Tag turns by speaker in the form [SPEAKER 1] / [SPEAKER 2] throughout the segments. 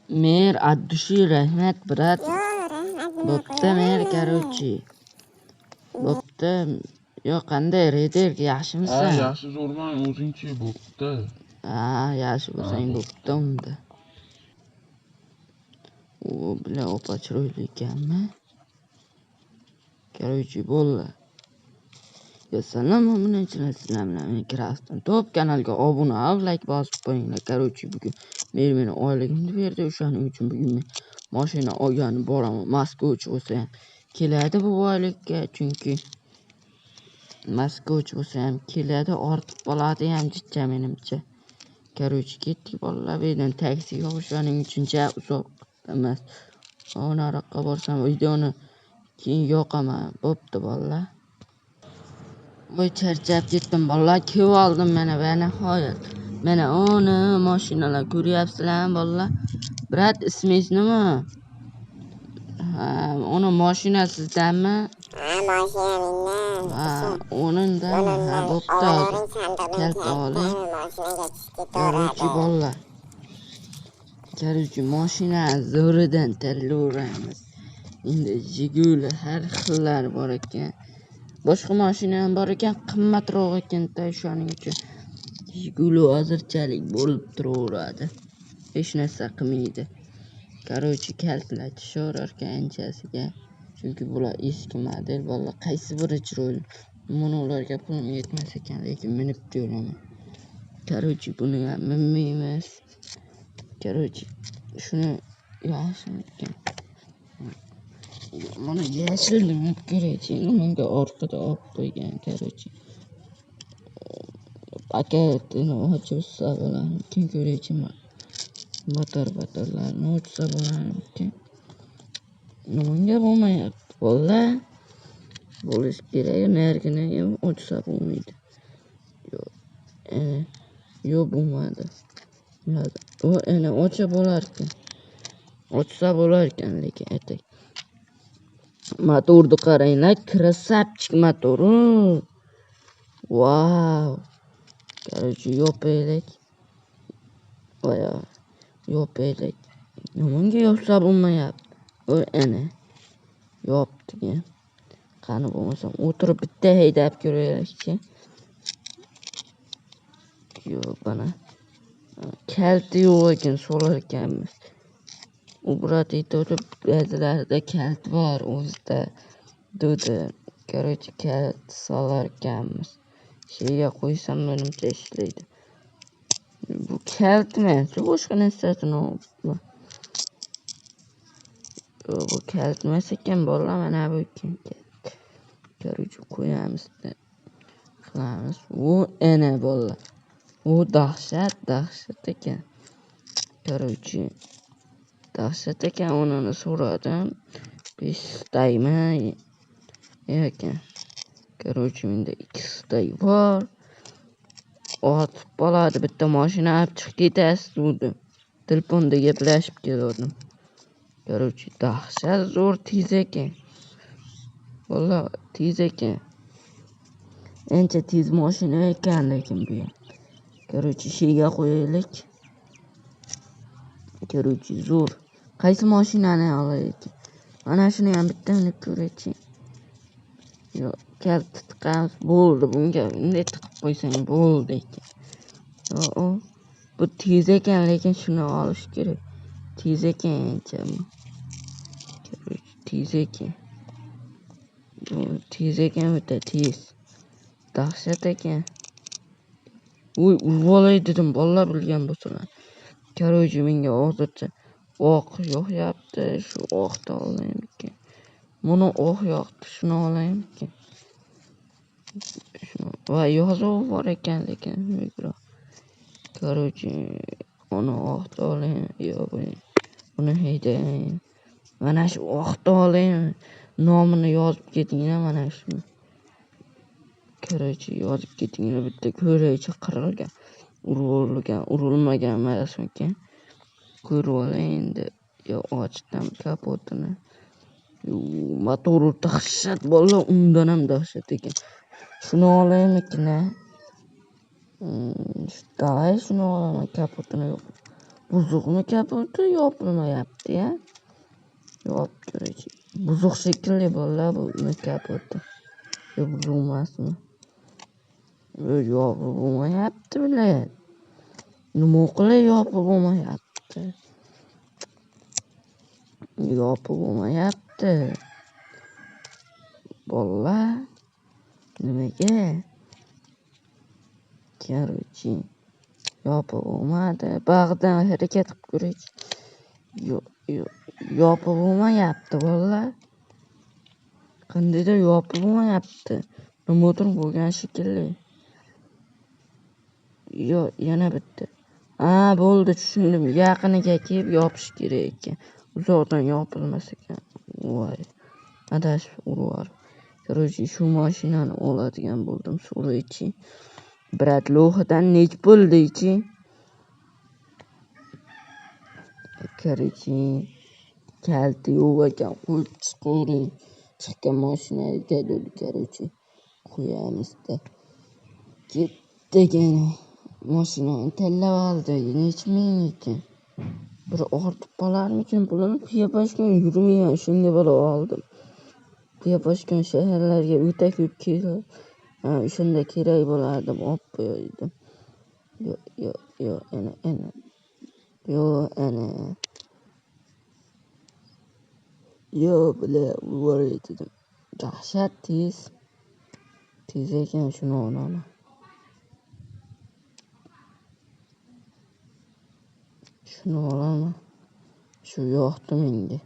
[SPEAKER 1] Mer addushi rahmat brat. Bo'pti mer короче. Bo'pti. Yo qanday Reder yaxshimisan?
[SPEAKER 2] Yaxshi zo'rman, o'zingchi bo'pti.
[SPEAKER 1] Yaxshi bo'lsang bo'pti unda. Bля, opa chiroyli ekanmi? Короче, bo'ldi. Assalomu alaykum sizlar bilan Minecraft'dan Top kanalga obuna ol, like bosib qo'yinglar. Короче, bugun meni oyligimni berdi, o'shaning uchun bugun men mashina olgani boraman. Moskvachi bo'lsa ham keladi bu oylikka, chunki Moskvachi bo'lsa ham keladi, ortib qoladi ham jicha menimcha. Короче, ketdik bolalar, bu yerdan taksiga o'shaning uchun uzoq emas. Nariyoqqa borsam videoni keyin yoqaman. Bo'pti bolalar. Voy charchab ketdim bolalar, kelib oldim mana va nihoyat. Mana uni mashinalar ko'ryapsizlarmi bolalar? Brat, ismingiz nima? Uni mashina sizdanmi?
[SPEAKER 3] Mashina mendan.
[SPEAKER 1] O'nindami? Bo'pti. Kalta oling. Короче bolalar. Короче, mashina zo'ridan tanlayveramiz. Endi Jiguli har xillar bor ekan. Boshqa mashina ham bor ekan, qimmatroq ekan-da, o'shaning uchun Jiguli hozirchalik bo'lib turaveradi. Hech narsa qilmaydi. Короче, kaltalashaverar ekan anchasiga. Chunki bular eski model, bolalar qaysi biri chiroyli. Mana ularga pulim yetmas ekan, lekin minib ko'raman. Короче, buni ham minmaymiz. Короче, shuni yaxshimikan. Mana yashilni короче, menga orqada olib qo'ygan короче. Paketini ochsa bo'larmikin короче, motorlarni ochsa bo'larmikin. Nimaga bo'lmayapti bolalar? Bo'lish kerak, narigini ham ochsa bo'lmaydi. Yo'q bo'lmadi. Ana ocha bo'lar ekan. Ochsa bo'lar ekan, lekin aytay. Motorni qaranglar, krasavchik motor. Wow. Короче, yopaylik. Yopaylik. Nimaga yopsa bo'lmayapti? Ana. Yopdi. Qani bo'lmasam o'tirib bitta haydab ko'raylik-chi. Yo'q, bana. Kalti yo'q ekan, solar ekanmiz. U brat aytadi, ba'zilarida kalt bor o'zida. Dedi. Короче, kalt solar ekanmiz. Sheyga qo'ysam menimcha ishlaydi. Bu kalt emas, boshqa narsasini olibdi. Bu kalt emas ekan bolalar, mana bu ekan. Короче, qo'yamiz. Qilamiz. U ana bolalar. U dahshat ekan. Короче, dahshat ekan, uni so'radim. 5 taymi ekan. Короче, menda 2 tay bor. Otib qoladi, bitta mashina olib chiqib ketasiz dedi. Telefonda gaplashib keldim. Короче, dahshat zo'r tez ekan. Bolalar, tez ekan. Ancha tez mashina ekan, lekin bu ham. Короче, sheyga qo'yaylik. Короче, zo'r. Qaysi mashinani olaylik? Mana shuni ham bitta minib ko'raychi. Yo'q, kalta tiqamiz, bo'ldi. Bunga bunday tiqib qo'ysang bo'ldi ekan. Bu tez ekan, lekin shuni olish kerak. Tez ekan ancha. Tez ekan. Tez ekan, bitta tez. Dahshat ekan. Urvolay dedim, bolalar bilgan bo'lsalar. Короче, menga hozircha oq yoqyapti, shu oqni olaymikin. Buni oq yoqdi, shuni olaymikin. Va yozuv bor ekan, lekin mikro. Короче, uni oqni olaymi? Yo'q, buni haydaymi? Mana shu oqni olaymi? Nomini yozib ketinglar, mana shuni. Короче, yozib ketinglar, bitta ko'raychi qirilgan. Urilmagan emasmikan. Ko'rib olay endi. Yo, ochdim kapotini. Motori dahshat bolalar, undan ham dahshat ekan. Shuni olaymikin. Davay shuni olaman, kapotini yo'q. Buzuqmi kapoti yopilmayapti ya. Yopib ko'raychi. Buzuq shekilli bolalar bu kapoti. Yo buzuq emasmi? Yopib bo'lmayapti bile. Nima qilay yopib bo'lmayapti? Yopib bo'lmayapti. Bolalar nimaga? Короче, yopib bo'lmadi. Bag'dan harakat qilib ko'raychi. Yopib bo'lmayapti bolalar. Qandaydir yopib bo'lmayapti. Nimadir bo'lgan shekilli. Yana bitta. Bo'ldi, tushundim. Yaqiniga kelib yopish kerak ekan. Uzoqdan yopilmas ekan. Voy. Adashib urib. Короче, shu mashinani oladigan bo'ldim. So'raychi. Brat lohidan nech bo'ldiychi? Короче, kalti yo'q ekan. Qo'yib chiqaring. Chiqqan mashinani dadil, короче, qo'yamizda. Ketdagina mashinani tanlab oldi. Nech ming ekan? Bir ortib qolarmikin pulini Piyapashkun yurmayman. Shunga bilib oldim. Piyapashkun shaharlarga o'ta ko'p keladi. O'shanda kerak bo'ladi deb olib qo'ydim. Bile bor edim. Dahshat tez. Tez ekan shuni olaman. Shuni olaman. Shu yoqdi menga.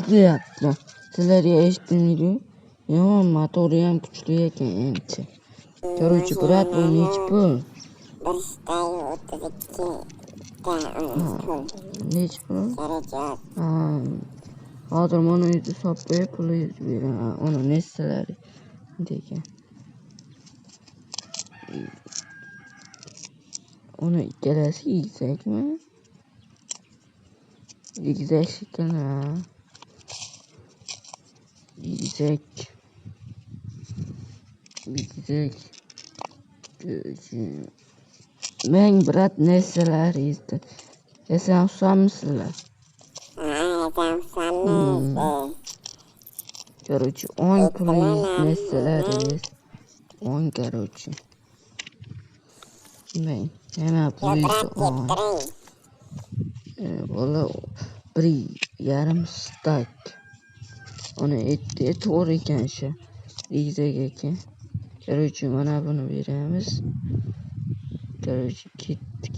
[SPEAKER 1] Deyapti. Sizlarga eshitdingmi? Yomon motori ham kuchli ekan ancha. Короче, brat bu nech pul?
[SPEAKER 3] 132
[SPEAKER 1] Nech pul? Hozir mana uyda sopib pul yozib beraman. Uni nessalari degan. Uni ikkalasi egizakmi? Egizak shekilli. Egizak. Men brat nessalaringizda. Esan husammisizlar? Короче, 10 pulingiz nessalaringiz. 10 короче. Men yana pulingizni bola 1,5 stak. Uni to'g'ri ekan shu. Egizak ekan. Короче, mana buni beramiz. Короче, ketdik.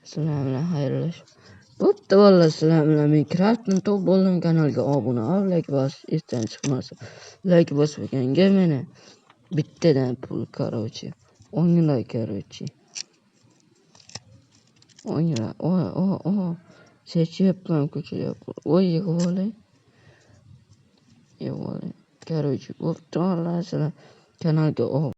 [SPEAKER 1] Sizlar bilan xayrlashib. Bo'pti bolalar, sizlar bilan men Krafton top bo'ldim. Kanalga obuna ol, like bos, esdan chiqmasin. Like bosmaganga meni bittadan pul, короче. O'nglar, короче. O'nglar. Chechyapman ko'chaga. Voy, yig'volay. Короче, bo'pti bolalar, sizlar kanalga